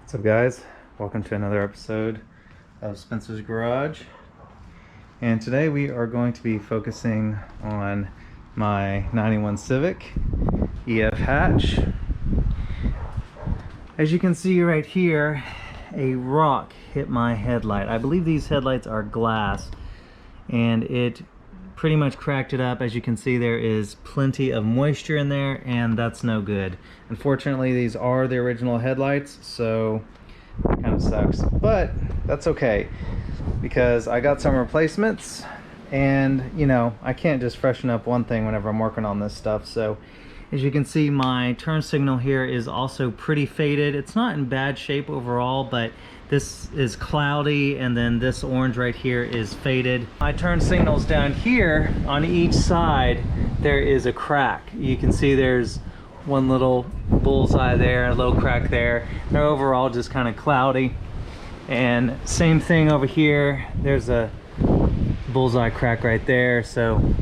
What's up, guys? Welcome to another episode of Spencer's Garage. And today we are going to be focusing on my 91 Civic EF hatch. As you can see right here, a rock hit my headlight. I believe these headlights are glass, and it pretty much cracked it up. As you can see, there is plenty of moisture in there, and that's no good. Unfortunately, these are the original headlights, so it kind of sucks, but that's okay because I got some replacements, and you know, I can't just freshen up one thing whenever I'm working on this stuff. So as you can see, my turn signal here is also pretty faded. It's not in bad shape overall, but this is cloudy, and then this orange right here is faded. My turn signals down here on each side, there is a crack. You can see there's one little bullseye there, a little crack there. They're overall just kind of cloudy. And same thing over here, there's a bullseye crack right there. So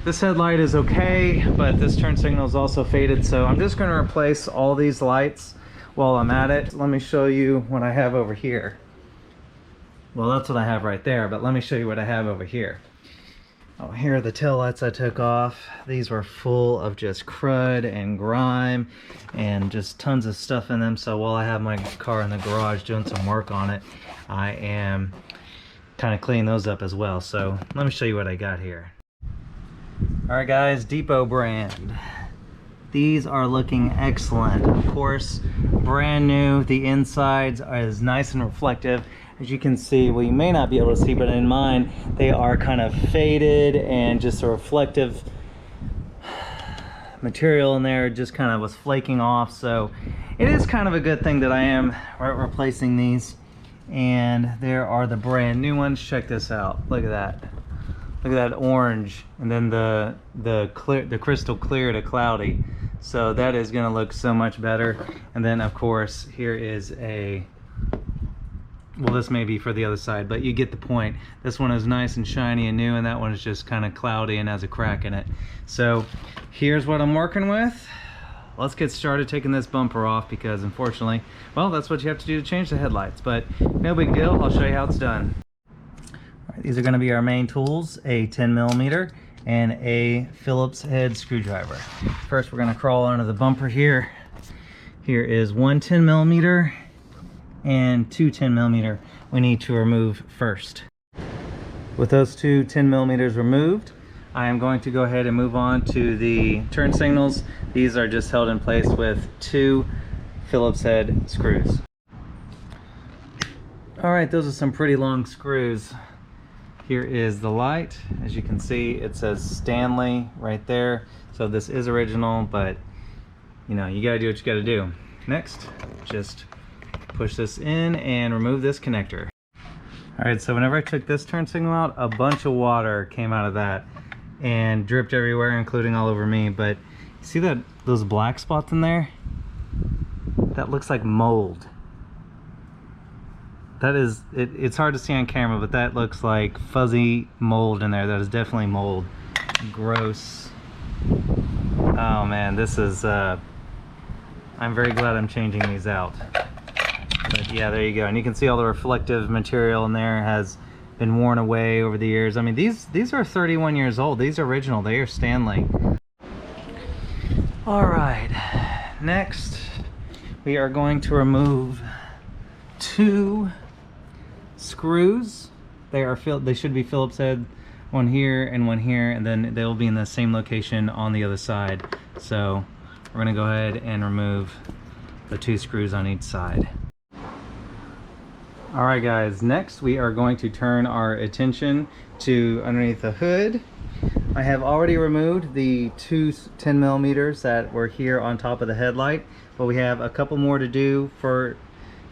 this headlight is okay, but this turn signal is also faded. So I'm just going to replace all these lights while I'm at it. Let me show you what I have over here. Well, that's what I have right there, but let me show you what I have over here. Oh, here are the tail lights I took off. These were full of just crud and grime and just tons of stuff in them. So while I have my car in the garage doing some work on it, I am kind of cleaning those up as well. So let me show you what I got here. All right, guys, Depot brand. These are looking excellent. Of course, brand new. The insides is nice and reflective. As you can see, well, you may not be able to see, but in mine, they are kind of faded and just a reflective material in there just kind of was flaking off. So it is kind of a good thing that I am replacing these. And there are the brand new ones. Check this out. Look at that. Look at that orange, and then the crystal clear to cloudy. So that is going to look so much better. And then of course here is a, well, this may be for the other side, but you get the point. This one is nice and shiny and new, and that one is just kind of cloudy and has a crack in it. So here's what I'm working with. Let's get started taking this bumper off, because unfortunately, well, that's what you have to do to change the headlights, but no big deal. I'll show you how it's done. All right, these are going to be our main tools: a 10mm and a Phillips head screwdriver. First, we're going to crawl under the bumper here. Here is one 10mm and two 10mm we need to remove first. With those two 10mm removed, I am going to go ahead and move on to the turn signals. These are just held in place with two Phillips head screws. All right, those are some pretty long screws. Here is the light. As you can see, it says Stanley right there. So this is original, but you know, you gotta do what you gotta do. Next, just push this in and remove this connector. All right, so whenever I took this turn signal out, a bunch of water came out of that and dripped everywhere, including all over me. But you see that, those black spots in there? That looks like mold. That is, it's hard to see on camera, but that looks like fuzzy mold in there. That is definitely mold. Gross. Oh man, this is, I'm very glad I'm changing these out. But yeah, there you go. And you can see all the reflective material in there has been worn away over the years. I mean, these are 31 years old. These are original. They are Stanley. All right, next we are going to remove two screws. They should be Phillips head, one here and one here, and then they'll be in the same location on the other side. So we're going to go ahead and remove the two screws on each side. All right, guys, next we are going to turn our attention to underneath the hood. I have already removed the two 10mm that were here on top of the headlight, but we have a couple more to do for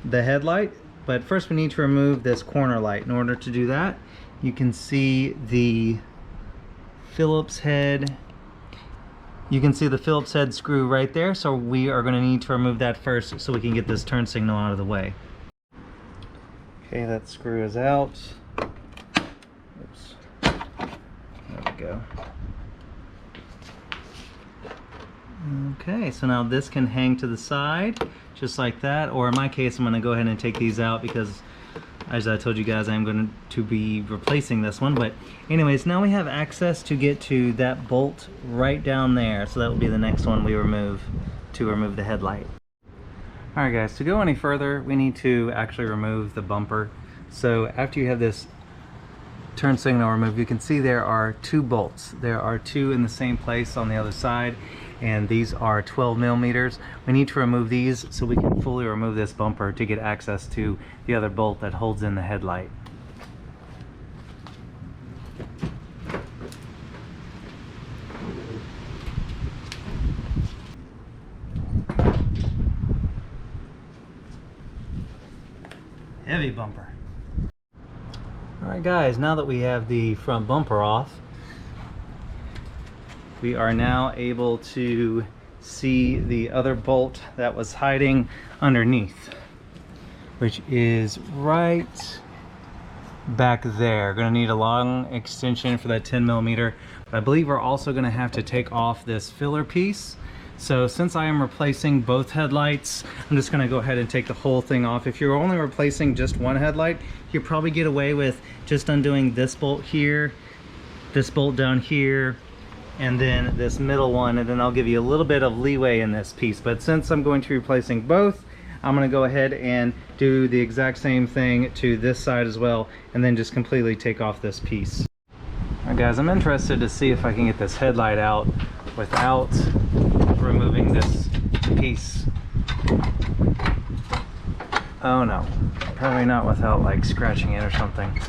the headlight. But first we need to remove this corner light. In order to do that, you can see the Phillips head. You can see the Phillips head screw right there. So we are going to need to remove that first so we can get this turn signal out of the way. Okay, that screw is out. Oops. There we go. Okay, so now this can hang to the side. just like that. Or in my case, I'm going to go ahead and take these out because, as I told you guys, I'm going to be replacing this one. But anyways, now we have access to get to that bolt right down there. So that will be the next one we remove to remove the headlight. All right guys, to go any further, we need to actually remove the bumper. So after you have this turn signal removed, you can see there are 2 bolts. There are 2 in the same place on the other side, and these are 12 millimeters. We need to remove these so we can fully remove this bumper to get access to the other bolt that holds in the headlight. Heavy bumper. Alright guys, now that we have the front bumper off, we are now able to see the other bolt that was hiding underneath, which is right back there. Going to need a long extension for that 10 millimeter. But I believe we're also going to have to take off this filler piece. So since I am replacing both headlights, I'm just going to go ahead and take the whole thing off. If you're only replacing just one headlight, you probably get away with just undoing this bolt here, this bolt down here, and then this middle one, and then I'll give you a little bit of leeway in this piece. But since I'm going to be replacing both, I'm going to go ahead and do the exact same thing to this side as well, and then just completely take off this piece. Alright guys, I'm interested to see if I can get this headlight out without removing this piece. Oh no, probably not without like scratching it or something.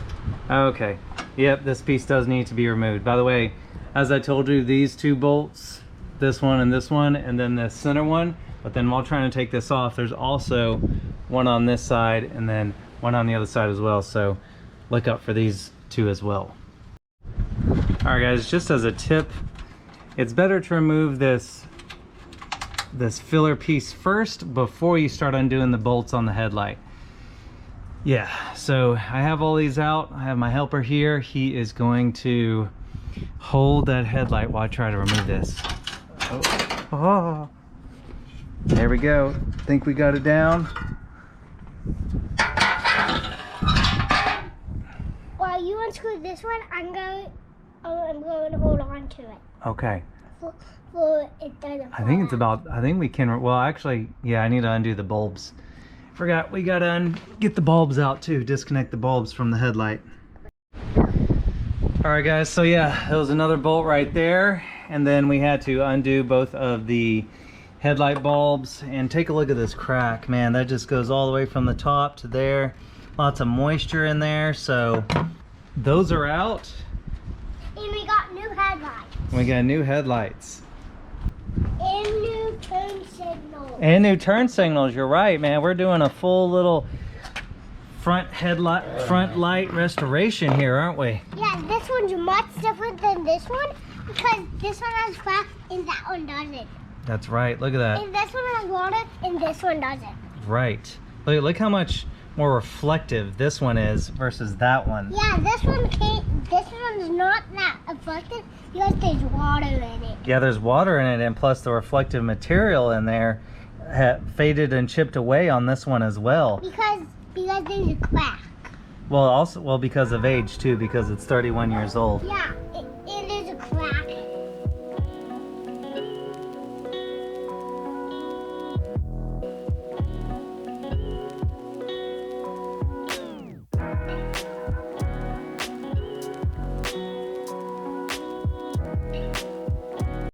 Okay, yep, this piece does need to be removed. By the way, as I told you, these 2 bolts, this one, and then the center one, but then while trying to take this off, there's also one on this side and then one on the other side as well, so look out for these 2 as well. Alright guys, just as a tip, it's better to remove this filler piece first before you start undoing the bolts on the headlight. Yeah, so I have all these out. I have my helper here. He is going to hold that headlight while I try to remove this. Oh. There we go. Think we got it down. While you unscrew this one, I'm going to hold on to it. Okay. So it doesn't fall I think it's out. about, I think we can, well actually, yeah, I need to undo the bulbs. Forgot we gotta get the bulbs out too, disconnect the bulbs from the headlight. Alright guys, so yeah, there was another bolt right there, and then we had to undo both of the headlight bulbs, and take a look at this crack, man, that just goes all the way from the top to there. Lots of moisture in there, so those are out. And we got new headlights. We got new headlights. And new turn signals. And new turn signals, you're right, man. We're doing a full little front light restoration here, aren't we? Yeah, this one's much different than this one because this one has crack and that one doesn't. That's right, look at that. And this one has water and this one doesn't. Right. Look how much more reflective this one is versus that one. Yeah, this one's not that reflective because there's water in it. Yeah, there's water in it, and plus the reflective material in there faded and chipped away on this one as well. Because there's a crack. Well, also because of age too, because it's 31 years old. Yeah.